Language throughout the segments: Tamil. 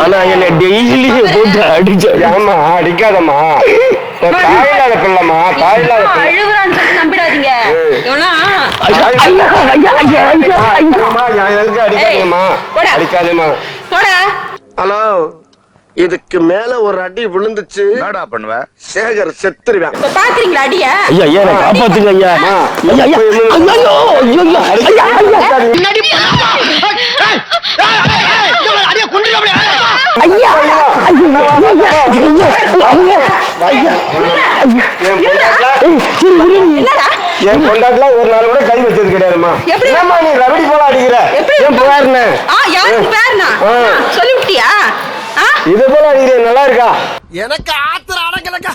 ஆனா என்ன டெய்லி போட்டு அடிச்சா. ஆமா அடிக்காதம்மா. தாயில்லாத பிள்ளைமா, தாயில்லாத அழுகுறான்னு சொல்லி நம்பிடாதீங்க. அடிக்காதேம்மா, அடிக்காதேம்மா. ஹலோ, இதுக்கு மேல ஒரு அடி விழுந்துச்சு என்னடா பண்ணுவ? சேகர் செத்துருவேன். பாக்குறீங்களா அடிய? ஐயா ஐயா காப்பாத்துங்க ஐயா. ஐயா ஐயா ஐயோ என் பொண்டாட்டில ஒரு நாள் கூட கை வச்சது கிடையாதுமா. என்னம்மா நீ ரபடி போல அடிக்கிற? என் பேருன்னு சொல்லிவிட்டியா? இது போல அடிக்கிறேன், நல்லா இருக்கா? எனக்கு ஆத்திர அடங்கலக்கா.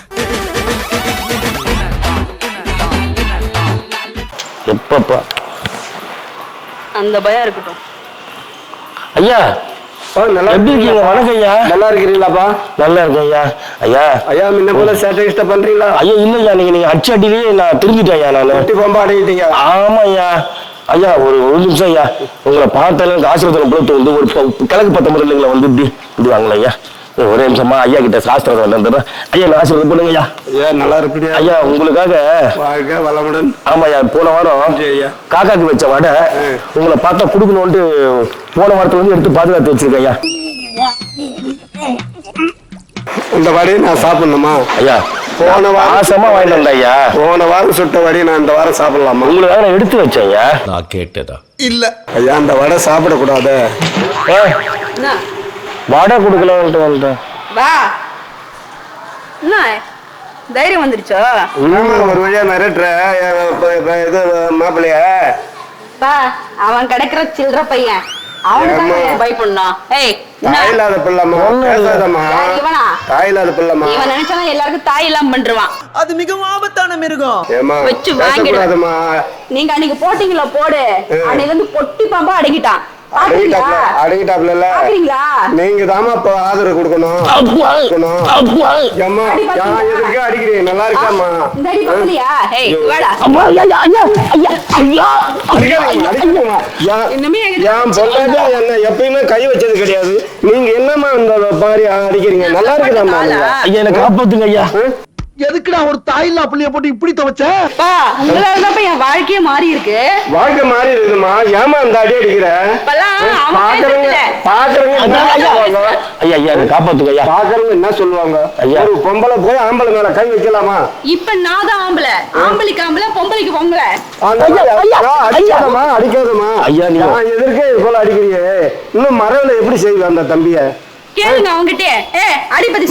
எப்பப்பா அந்த பயம் இருக்கட்டும். ஐயா நல்லா எப்படி இருக்கீங்க? வணக்கம் ஐயா. நல்லா இருக்கிறீங்களாப்பா? நல்லா இருக்கேன் ஐயா. ஐயா ஐயா முன்ன போல சேட்டை இஷ்டம் பண்றீங்களா? ஐயா இல்ல ஐயா, நீங்க அடிச்சு அடியிலேயே நான் திரும்பிட்டேன் ஐயா. நான் குட்டி பொம்பா அடிக்கிட்டீங்க. ஆமா ஐயா. ஐயா ஒரு நிமிஷம் ஐயா, உங்களை பார்த்தாலும் எனக்கு ஆசீர்வாதம் கொடுத்து வந்து ஒரு கிழக்கு 19 இல்லைங்களா வந்து இப்படி வாங்கல ஐயா. ஒரே நிமிஷமா ஐயா கிட்ட சாஸ்திரம் வந்துடுறேன் ஐயா. நான் ஆசீர்வாதம் பண்ணுங்க ஐயா. ஐயா நல்லா இருப்பீங்க ஐயா. உங்களுக்காக வாழ்க வளமுடன். ஆமா ஐயா, போன வாரம் காக்காக்கு வச்ச வடை உங்களை பார்த்தா கொடுக்கணும்ட்டு போன வாரத்துல வந்து எடுத்து பாதுகாத்து வச்சிருக்கேன் ஐயா. இந்த வடையை நான் சாப்பிடணுமா ஐயா? போன வாரம் ஆசமா வாங்கிட்டு வந்தேன் ஐயா. போன வாரம் சுட்ட வடையை நான் இந்த வாரம் சாப்பிடலாமா? உங்களுக்காக நான் எடுத்து வச்சேன் ஐயா. நான் கேட்டதா இல்ல ஐயா அந்த வடை சாப்பிடக்கூடாது. வடை கொடுக்கலான்ட்டு வந்துட்டேன். வா, என்ன தைரியம் வந்துருச்சோ? ஒரு வழியா மிரட்டுற இது மாப்பிள்ளைய. அவன் கிடைக்கிற சில்லற பையன், அவனுக்கு பயப்படணும். தாயில்லாத பிள்ளைமா, பேசாதம்மா. தாயில்லாத பிள்ளைமா. இவன் நினைச்சாலும் எல்லாருக்கும் தாய் இல்லாம பண்றான். அது மிகவும் ஆபத்தான மிருகம். ஏமா வச்சு வாங்கிடுமா. நீங்க அன்னைக்கு போட்டீங்களா போடு, அன்னைக்கு வந்து பொட்டி பாம்பா அடங்கிட்டான். அடங்கிட்டாப்ல. நீங்க தாமா ஆதரவு கொடுக்கணும். எதுக்கு அடிக்கிறீங்க? நல்லா இருக்காமா? என்ன எப்பயுமே கை வச்சது கிடையாது. நீங்க என்னமா இந்த மாதிரி அடிக்கிறீங்க? நல்லா இருக்குதாமா? ஐயா எனக்கு காப்பாத்துங்க ஐயா. எதுக்குடா ஒரு தாயில்லா புள்ளைய போட்டு இப்படி துவைச்ச? உங்களாலதான் என் வாழ்க்கையே மாறி இருக்கு. வாழ்க்கை மாறி இருக்குமா? ஏமா அந்த அடி அடிக்கிற? ஐயா ஐயா காப்பாத்துங்க ஐயா. பாக்குறவங்க என்ன சொல்லுவாங்க? ஒரு பொம்பளை போய் ஆம்பளை மேல கை வைக்கலாமா? இப்ப நான் தான் ஆம்பளை, ஆம்பளைக்கு ஆம்பளை, பொம்பளைக்கு பொம்பளை. அடிக்காதமா, அடிக்காதமா ஐயா. நீ எதற்கே இது போல அடிக்கிறியே? இன்னும் மரவுல எப்படி செய்வ அந்த தம்பிய? கேளுங்க அவங்கிட்ட. அடிப்பதி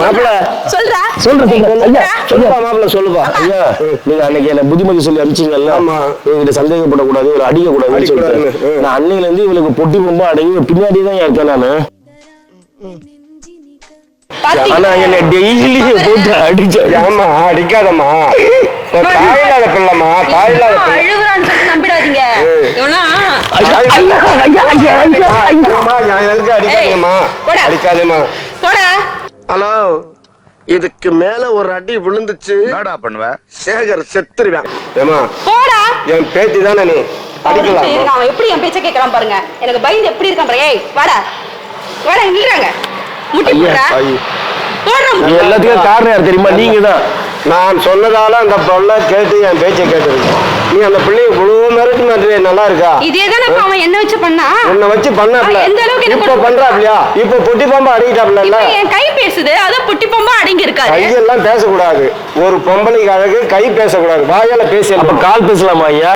சொல்றா சொல்லுப்பா மாப்பிள்ள சொல்லுப்பா. ஐயா நீங்க அன்னைக்கு என்ன புத்திமதி சொல்லி அனுப்பிச்சீங்கல்ல, இவங்கிட்ட சந்தேகப்படக்கூடாது, இவரை அடிக்க கூடாதுன்னு சொல்லிட்டு நான் அன்னையில இருந்து இவளுக்கு பொட்டி ரொம்ப அடங்கி பின்னாடிதான் இருக்கேன் நானு. ஆனா என்ன டெய்லி போட்டு அடிச்சா. ஆமா அடிக்காதம்மா. தாயில்லாத பிள்ளைமா, தாயில்லாத அழுகுறான்னு சொல்லி நம்பிடாதீங்க. அடிக்காதேம்மா. ஹலோ, இதுக்கு மேல ஒரு அடி விழுந்துச்சு என்னடா பண்ணுவ? சேகர் செத்துருவேன். ஏமா என் பேத்தி தானே, நீ அடிக்கலாம். அவன் எப்படி என் பேச்ச கேட்கறான் பாருங்க. எனக்கு பயந்து எப்படி இருக்கான் பாருங்க. ஏய் வாடா வாடா, நில்றாங்க முட்டி போடுறா. எல்லாத்துக்கும் காரணம் யார் தெரியுமா? நீங்க தான். நான் சொன்னதால அந்த பொண்ணை கேட்டு என் பேச்சை கேட்டுருக்கு. நீ அந்த பிள்ளைய இவ்வளவு மிரட்டு மாட்டே, நல்லா இருக்கா? இதேதானே அவன் என்ன வச்சு பண்ணா? உன்னை வச்சு பண்ணாப்ல. இப்ப பண்றாப்லையா? இப்ப பொட்டி பாம்பா அடங்கிட்டாப்ல. என் கை பேசுது, அதான் பொட்டி பாம்பா அடங்கி இருக்காரு. கையெல்லாம் பேசக்கூடாது. ஒரு பொம்பளைக்கு அழகு கை பேசக்கூடாது, வாயால பேச. அப்ப கால் பேசலாமா ஐயா?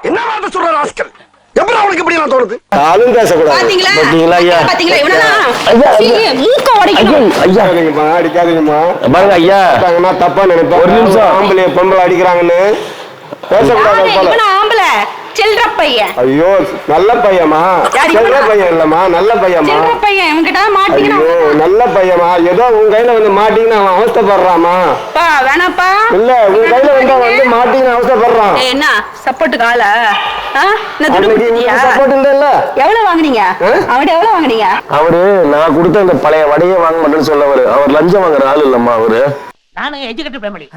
என்ன வார்த்தை சொல்ற ராஸ்கல்? எப்படி அவனுக்கு இப்படி எல்லாம் தோணுது? காலும் பேசக்கூடாது. பாத்தீங்களா ஐயா? பாத்தீங்களா இவனா மூக்க உடைக்கணும். ஐயா அடிக்காதீங்கம்மா. பாருங்க ஐயா, தப்பா நினைப்பேன். ஒரு நிமிஷம். ஆம்பளை பொம்பளை அடிக்கிறாங்கன்னு பேசக்கூடாது. இவனா ஆம்பளை சில்ற பையன். ஐயோ நல்ல பையமா? சில்ற பையன் இல்லம்மா, நல்ல பையமா. சில்ற பையன் இவங்கிட்ட மாட்டிக்கினா. ஐயோ நல்ல பையமா. ஏதோ உன் கையில வந்து மாட்டிக்கினா அவன் அவஸ்தைப்படுறாமா? பா வேணாப்பா. இல்ல உன் கையில வந்து மாட்டிக்கினா அவஸ்தைப்படுறான். என்ன சப்போர்ட்டுக்கு ஆள? சப்போர்ட் இல்ல. எவ்வளவு வாங்குனீங்க? அவர்கிட்ட எவ்வளவு வாங்குனீங்க? அவரு நான் கொடுத்த அந்த பழைய வடையே வாங்க மாட்டேன்னு சொல்லவரு. அவர் லஞ்சம் வாங்குற ஆள் இல்லம்மா அவரு. நானும் எஜுகேட்டட் ஃபேமிலி.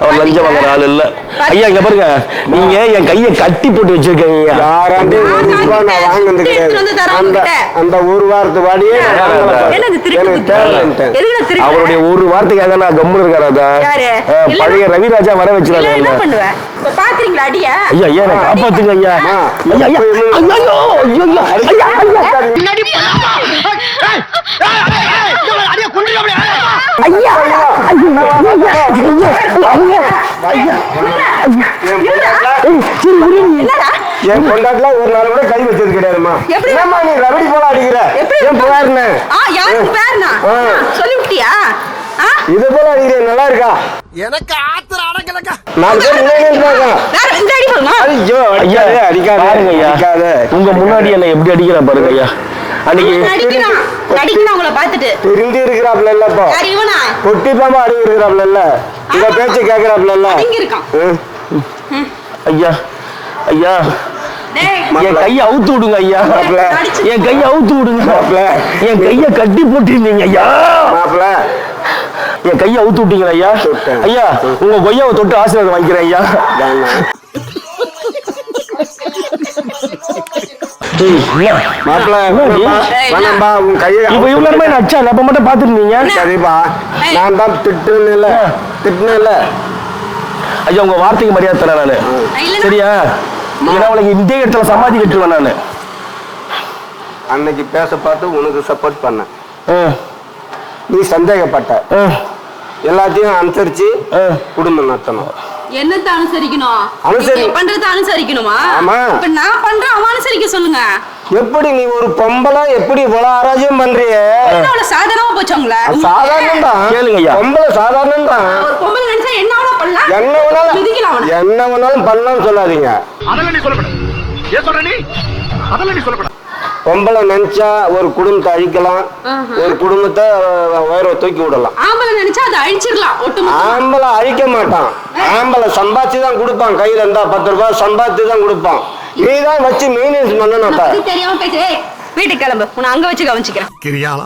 அவர் லஞ்சம் வாங்குற ஆள் இல்ல. ஐயா இங்க பாருங்க, நீங்க என் கையை கட்டி போட்டு வச்சிருக்கீங்க. யாராண்டி ஒரு ரூபா நான் வாங்கினது கிடையாது. அந்த ஒரு வாரத்து வாடியே அவருடைய ஒரு வார்த்தைக்காக நான் கம்முன்னு இருக்காரா? பழைய ரவிராஜா வர வச்சிருக்காங்க. என்ன பண்ணுவேன் பாக்குறீங்களா அடியா? ஐயா ஐயா என்ன காப்பாத்துங்க ஐயா. ஐயா என் பொண்டாட்டில ஒரு நாள் கூட கை வச்சது கிடையாதுமா. என்னம்மா நீ ரபடி போல அடிக்கிற? என் புகாருன்னு சொல்லிவிட்டியா? இது போல அடிக்கிற நல்லா இருக்கா? எனக்கு ஆத்திர அடக்கலக்கா. 4 பேர் ஐயோ அடிக்காத அடிக்காத. உங்க முன்னாடி என்ன எப்படி அடிக்கிறா பாருங்க ஐயா. அன்னைக்கு உங்களை பார்த்துட்டு திருந்தி இருக்கிறாப்ல இல்லப்பா, பொட்டி பாம்பா அடி இருக்கிறாப்ல இல்ல, இத பேச்சு கேக்குறாப்ல இல்ல. ஐயா ஐயா என் கையை அவுத்து விடுங்க ஐயா. என் கையை அவுத்து விடுங்க. என் கையை கட்டி போட்டிருந்தீங்க ஐயா. என் கையை அவுத்து விட்டீங்களா ஐயா? ஐயா உங்க கொய்யாவை தொட்டு ஆசீர்வாதம் வாங்கிக்கிறேன் ஐயா. நான் தான் திட்டுன்னு ஐயா உங்க வார்த்தைக்கு மரியாதை தரேன் நானு. சரியா? உனக்கு இந்த இடத்துல சமாதி கட்டுவேன் நானு. அன்னைக்கு பேச பார்த்து உனக்கு சப்போர்ட் பண்ண, நீ சந்தேகப்பட்ட, எல்லாத்தையும் அனுசரிச்சு குடும்பம் நடத்தணும். என்னத்தை அனுசரிக்கணும்? பண்றத அனுசரிக்கணுமா? இப்ப நான் பண்றேன், அவன் அனுசரிக்க சொல்லுங்க. எப்படி நீ ஒரு பொம்பளை எப்படி இவ்வளவு அராஜகம் பண்றியே? சாதாரணமா போச்சவங்கள? சாதாரணம் தான் கேளுங்க ஐயா. பொம்பளை சாதாரணம் தான். ஒரு பொம்பளை நினைச்சா என்ன வேணாலும் பண்ணலாம், என்ன வேணாலும் பண்ணலாம்னு சொல்லாதீங்க. அதெல்லாம் நீ சொல்லக்கூடாது. ஏன் சொல்ற நீ? அதெல்லாம் நீ சொல்லக்கூடாது. பொம்பளை நினைச்சா ஒரு குடும்பத்தை அழிக்கலாம், ஒரு குடும்பத்தை உயர தூக்கி விடலாம். ஆம்பளை நினைச்சா அதை அழிச்சிடலாம். ஆம்பளை அழிக்க மாட்டான், ஆம்பளை சம்பாதிச்சு தான் கொடுப்பான். கையில இருந்தா 10 ரூபாய் சம்பாதிச்சு தான் கொடுப்பான். நீ தான் வச்சு மெயின்டெனன்ஸ் பண்ணணும். தெரியாம பேசு. வீட்டுக்கு கிளம்பு, உன்னை அங்க வச்சு கவனிச்சுக்கிறேன். கிரியாளா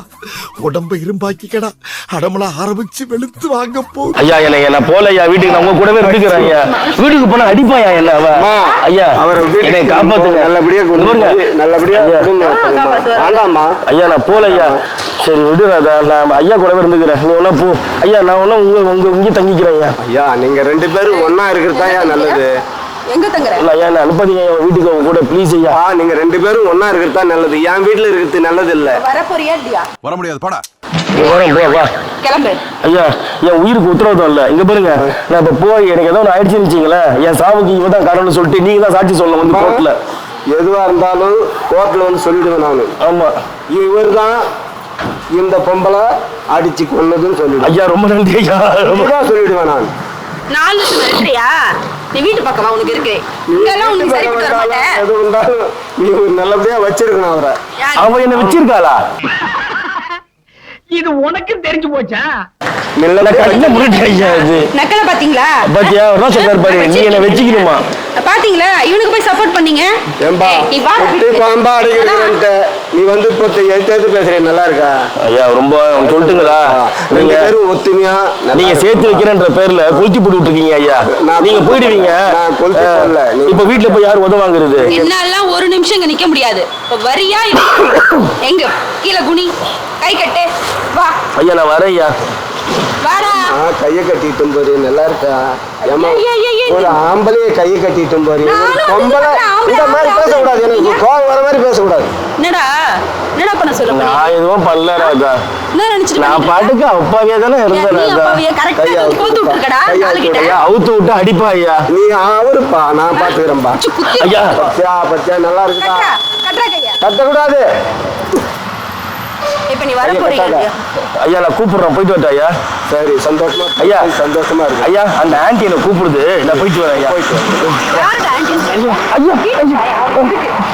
உடம்ப இரும்பாக்கிக்கடா, அடமலா ஆரம்பிச்சு வெளுத்து வாங்க போ. ஐயா என்ன போல ஐயா, வீட்டுக்கு நான் உங்க கூடவே இருக்கிறேன் ஐயா. வீட்டுக்கு போனா அடிப்பாயா என்ன ஐயா? அவரை என்னை காப்பாத்துங்க, நல்லபடியா நல்லபடியா வேண்டாமா ஐயா. நான் போல ஐயா. சரி விடுறாதா, நான் ஐயா கூடவே இருந்துக்கிறேன். நீ ஒன்னா போ ஐயா. நான் ஒன்னும் இங்கே தங்கிக்கிறேன் ஐயா. ஐயா நீங்க 2 பேரும் ஒன்னா இருக்கிறதா நல்லது. எங்க தங்குற? இல்ல ஐயா என்ன அனுப்பாதீங்க வீட்டுக்கு அவங்க கூட ப்ளீஸ் ஐயா. நீங்க 2 பேரும் ஒன்னா இருக்கிறதா நல்லது. என் வீட்டுல இருக்கிறது நல்லது இல்ல. வர போறியா இல்லையா? வர முடியாது போடா. வா கிளம்பு ஐயா. என் உயிருக்கு உத்தரவாதம் இல்ல. இங்க பாருங்க, நான் இப்ப போய் எனக்கு ஏதோ ஒன்று ஆயிடுச்சுன்னு வச்சுங்களேன், என் சாவுக்கு இவன் தான் காரணம்னு சொல்லிட்டு நீங்க தான் சாட்சி சொல்லணும் வந்து கோர்ட்ல. எதுவா இருந்தாலும் கோர்ட்ல வந்து சொல்லிடுவேன் நானு. ஆமா இவர் தான் இந்த பொம்பளை அடிச்சு கொன்னதுன்னு சொல்லிடுவேன். ஐயா ரொம்ப நன்றி ஐயா. ரொம்ப சொல்லிடுவேன் நான். 4 லட்சம் இருக்கிறியா? நீ வீட்டு பக்கமா உனக்கு இருக்கு. இங்கெல்லாம் உனக்கு சரிப்பட்டு வர மாட்டேன். எது இருந்தாலும் நீ நல்லபடியா வச்சிருக்கணும் அவரை. அவ என்ன வச்சிருக்காளா? இது உனக்கு தெரிஞ்சு போச்சா? நக்கல பாத்தீங்களா? பாத்தியா என்ன சொல்றாரு பாரு, நீ என்ன வெச்சிக்கணுமா? பாத்தீங்களா இவனுக்கு போய் சப்போர்ட் பண்ணீங்க. ஏம்பா குட்டி பாம்பா அடிக்கிறேன்ட்ட நீ வந்து இப்போ எடுத்து பேசுறே நல்லா இருக்கா? ஐயா ரொம்ப சொல்லிட்டுங்களா, நீங்க பேரும் ஒத்துமையா நீங்க சேர்த்து வைக்கிறன்ற பேர்ல கொளுத்தி போட்டு விட்டுருக்கீங்க ஐயா. நீங்க போயிடுவீங்க. இப்ப வீட்டுல போய் யார் உதவாங்கிறது? என்னாலாம் ஒரு நிமிஷம் இங்க நிக்க முடியாது. இப்ப வரியா? எங்க கீழே குனி, கை கட்டு, வா. ஐயா நான் வரேன் ஐயா. கையை கட்டிட்டும் போது நல்லா இருக்கா? ஒரு ஆம்பளையே கையை கட்டிட்டும் போது பொம்பளை இந்த மாதிரி பேசக்கூடாது. எனக்கு கோவம் வர மாதிரி பேசக்கூடாது. என்னடா பண்ண சொல்ல? நான் எதுவும் பண்ணல ராஜா. நான் பாட்டுக்கு அப்பாவே தானே இருந்தேன் ராஜா. அவுத்து விட்டு அடிப்பா ஐயா. நீ அவருப்பா, நான் பாத்துக்கிறேன்பா ஐயா. பச்சா நல்லா இருக்குதா? கட்டக்கூடாது. இப்ப நீ வர போறீங்க ஐயா. நான் கூப்பிடுறேன், போயிட்டு வரட்டா ஐயா? சரி சந்தோஷமா ஐயா. சந்தோஷமா இருக்கு ஐயா. அந்த ஆன்ட்டி என்ன கூப்பிடுது, நான் போயிட்டு வரேன் ஐயா. போயிட்டு ஐயா.